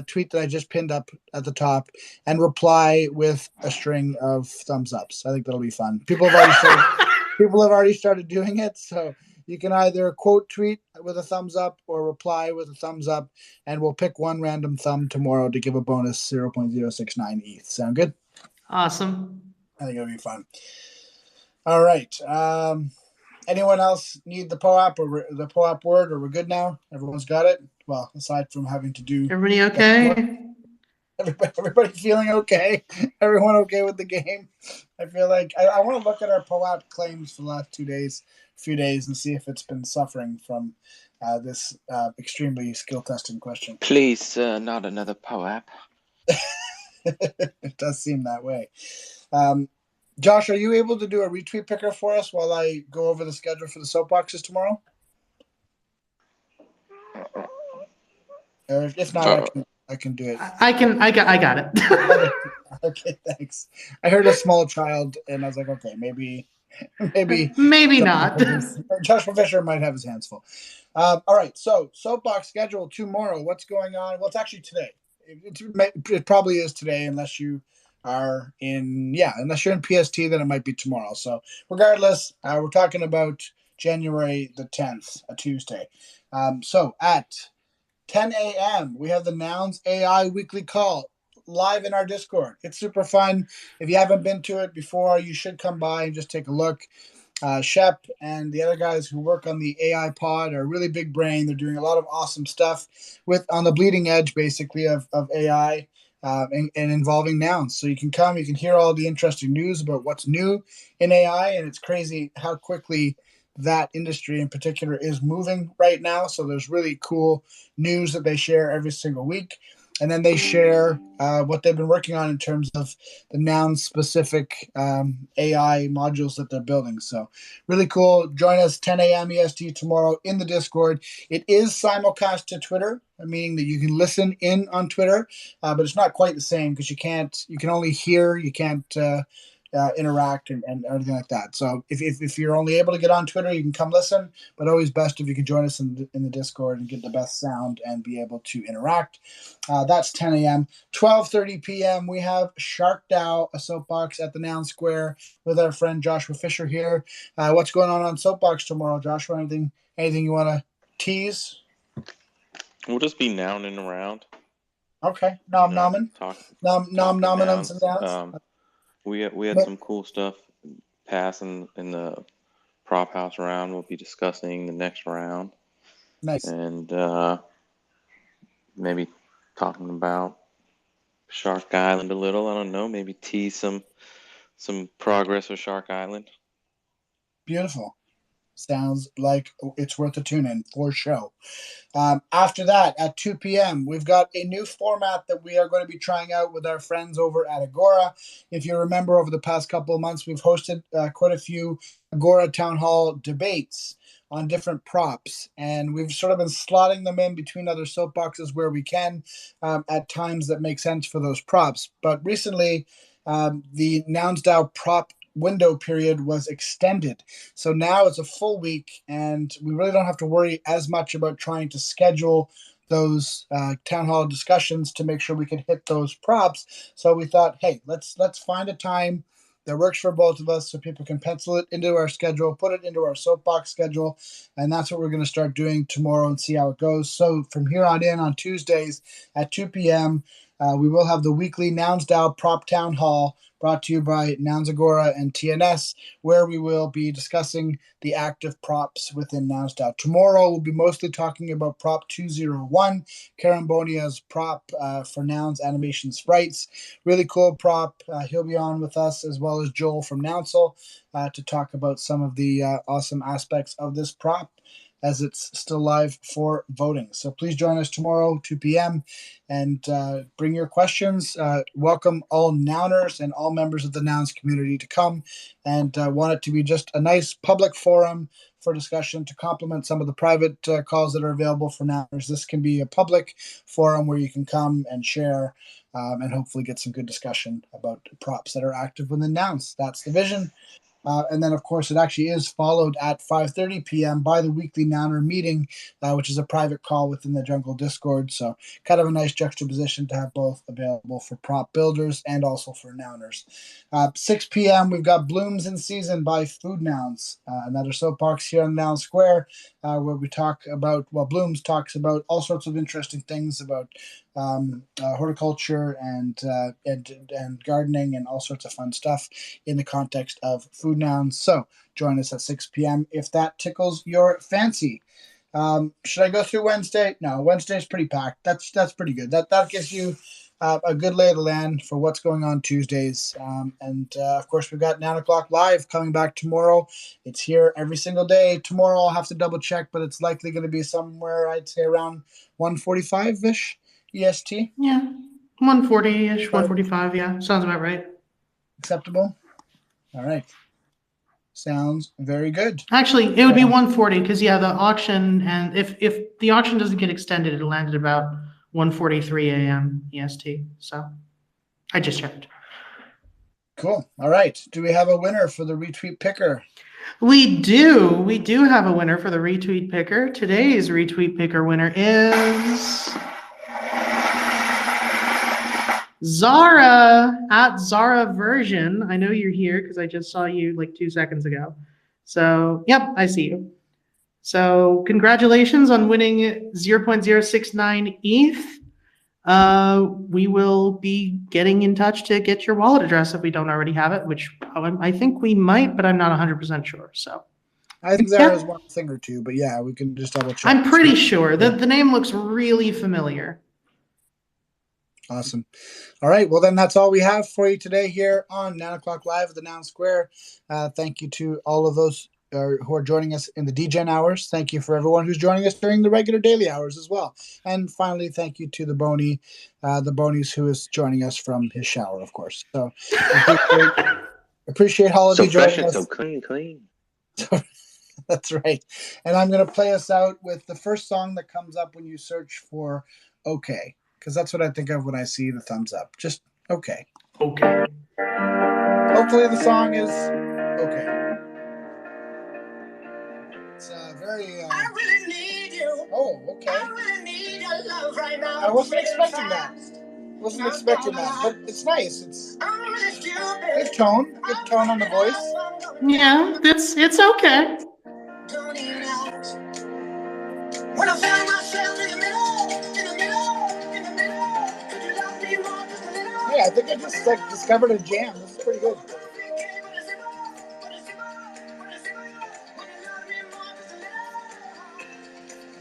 tweet that I just pinned up at the top and reply with a string of thumbs ups. I think that'll be fun. People have already started doing it, so you can either quote tweet with a thumbs up or reply with a thumbs up, and we'll pick one random thumb tomorrow to give a bonus 0.069 ETH. Sound good? Awesome. I think it'll be fun. All right. Anyone else need the POAP or the POAP word, or we're good now? Everyone's got it? Well, aside from having to do... Everybody okay? Everybody feeling okay? Everyone okay with the game? I feel like I want to look at our POAP claims for the last few days, and see if it's been suffering from this extremely skill testing question. Please, not another POAP. It does seem that way. Josh, are you able to do a retweet picker for us while I go over the schedule for the soapboxes tomorrow? Or if not, I can do it. I got it. Okay, thanks. I heard a small child, and I was like, okay, maybe not. Joshua Fisher might have his hands full. All right, so soapbox schedule tomorrow. What's going on? Well, it's actually today. It probably is today, unless you are unless you're in PST, then it might be tomorrow. So regardless, we're talking about January the 10th, a Tuesday. So at 10 a.m., we have the Nouns AI weekly call live in our Discord. It's super fun. If you haven't been to it before, you should come by and just take a look. Shep and the other guys who work on the AI pod are really big brain. They're doing a lot of awesome stuff on the bleeding edge, basically, of AI and involving nouns. So you can come, you can hear all the interesting news about what's new in AI, and it's crazy how quickly that industry in particular is moving right now. So there's really cool news that they share every single week. And then they share what they've been working on in terms of the noun-specific AI modules that they're building. So really cool. Join us 10 a.m. EST tomorrow in the Discord. It is simulcast to Twitter, meaning that you can listen in on Twitter, but it's not quite the same because you can only hear, you can't interact and everything like that. So if you're only able to get on Twitter, you can come listen, but always best if you can join us in the Discord and get the best sound and be able to interact. That's 10 a.m. 12:30 p.m. we have NounsDAO, a soapbox at the Noun Square with our friend Joshua Fisher here. What's going on Soapbox tomorrow, Joshua? Anything you want to tease? We'll just be nouning around. Okay, nomming nouns. and nouns. We had some cool stuff passing in the prop house round. We'll be discussing the next round. Nice. And maybe talking about Shark Island a little. I don't know. Maybe tease some progress with Shark Island. Beautiful. Sounds like it's worth a tune in for sure. After that, at 2 p.m., we've got a new format that we are going to be trying out with our friends over at Agora. If you remember, over the past couple of months, we've hosted quite a few Agora Town Hall debates on different props, and we've sort of been slotting them in between other soapboxes where we can at times that make sense for those props. But recently, the NounsDAO prop window period was extended. So now it's a full week, and we really don't have to worry as much about trying to schedule those town hall discussions to make sure we can hit those props. So we thought, hey, let's find a time that works for both of us so people can pencil it into our schedule, put it into our soapbox schedule, and that's what we're going to start doing tomorrow and see how it goes. So from here on in, on Tuesdays at 2 p.m., we will have the weekly NounsDAO Prop Town Hall brought to you by Nouns Agora and TNS, where we will be discussing the active props within NounsDAO. Tomorrow, we'll be mostly talking about Prop 201, Carambonia's prop for Nouns Animation Sprites. Really cool prop. He'll be on with us, as well as Joel from Nounsel, to talk about some of the awesome aspects of this prop as it's still live for voting. So please join us tomorrow, 2 p.m., and bring your questions. Welcome all Nouners and all members of the Nouns community to come, and want it to be just a nice public forum for discussion to complement some of the private calls that are available for Nouners. This can be a public forum where you can come and share and hopefully get some good discussion about props that are active within Nouns. That's the vision. And then, of course, it actually is followed at 5:30 p.m. by the weekly Nouner meeting, which is a private call within the Jungle Discord. So kind of a nice juxtaposition to have both available for prop builders and also for Nouners. 6 p.m., we've got Blooms in Season by Food Nouns, another soapbox here on Noun Square. where we talk about, well, Blooms talks about all sorts of interesting things about horticulture and gardening and all sorts of fun stuff in the context of food nouns. So join us at 6 p.m. if that tickles your fancy. Should I go through Wednesday? No, Wednesday's pretty packed. That's pretty good. That gives you a good lay of the land for what's going on Tuesdays. And of course, we've got 9 o'clock live coming back tomorrow. It's here every single day. Tomorrow I'll have to double check, but it's likely going to be somewhere, I'd say, around 1:45-ish EST. Yeah, 1:40-ish, 1:45. Yeah, sounds about right. Acceptable? All right. Sounds very good. Actually, it would be 1:40 because, yeah, the auction, and if the auction doesn't get extended, it'll land at about 1:43 a.m. EST. So I just checked. Cool. All right. Do we have a winner for the retweet picker? We do. We do have a winner for the retweet picker. Today's retweet picker winner is Zara at Zara Version. I know you're here because I just saw you like 2 seconds ago. So, yep, I see you. So, congratulations on winning 0.069 ETH. We will be getting in touch to get your wallet address if we don't already have it, which I think we might, but I'm not 100% sure. So, I think Zara's one thing or two, but yeah, we can just double check. I'm pretty sure. The name looks really familiar. Awesome. All right. Well, then that's all we have for you today here on 9 o'clock live at the Noun Square. Thank you to all of those who are joining us in the DGen hours. Thank you for everyone who's joining us during the regular daily hours as well. And finally, thank you to the Bonies who is joining us from his shower, of course. So appreciate all of you joining us. So clean. That's right. And I'm going to play us out with the first song that comes up when you search for OK. Because that's what I think of when I see the thumbs up. Just okay. Okay. Hopefully the song is okay. It's very. I really need you. Oh, okay. I really need your love right now. I wasn't expecting that. But it's nice. It's good tone. Good tone on the voice. Yeah, it's okay. When I found myself in the middle. Yeah, I think I just discovered a jam. This is pretty good.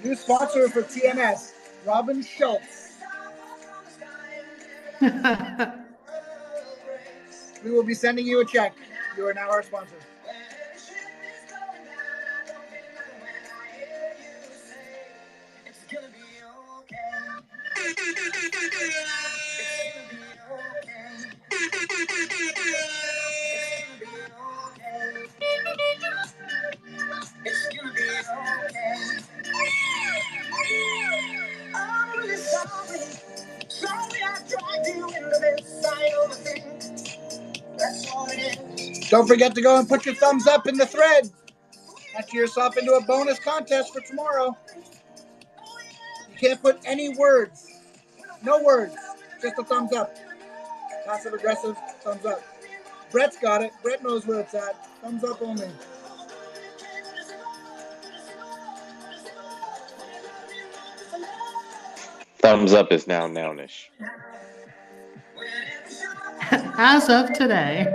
New sponsor for TNS, Robin Schultz. We will be sending you a check. You are now our sponsor. Don't forget to go and put your thumbs up in the thread. Enter yourself into a bonus contest for tomorrow. You can't put any words. No words. Just a thumbs up. Passive aggressive thumbs up. Brett's got it. Brett knows where it's at. Thumbs up only. Thumbs up is now nounish. As of today.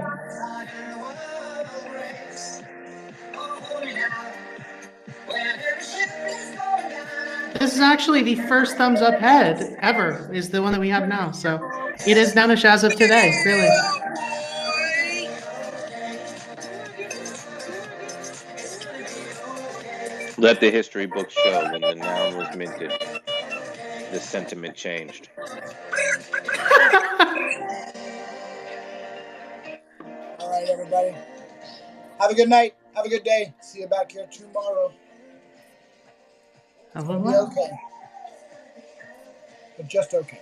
This is actually the first thumbs up head ever, is the one that we have now. So it is nounish as of today, really. Let the history books show when the noun was minted, the sentiment changed. All right, everybody. Have a good night. Have a good day. See you back here tomorrow. It'll be okay. But just okay.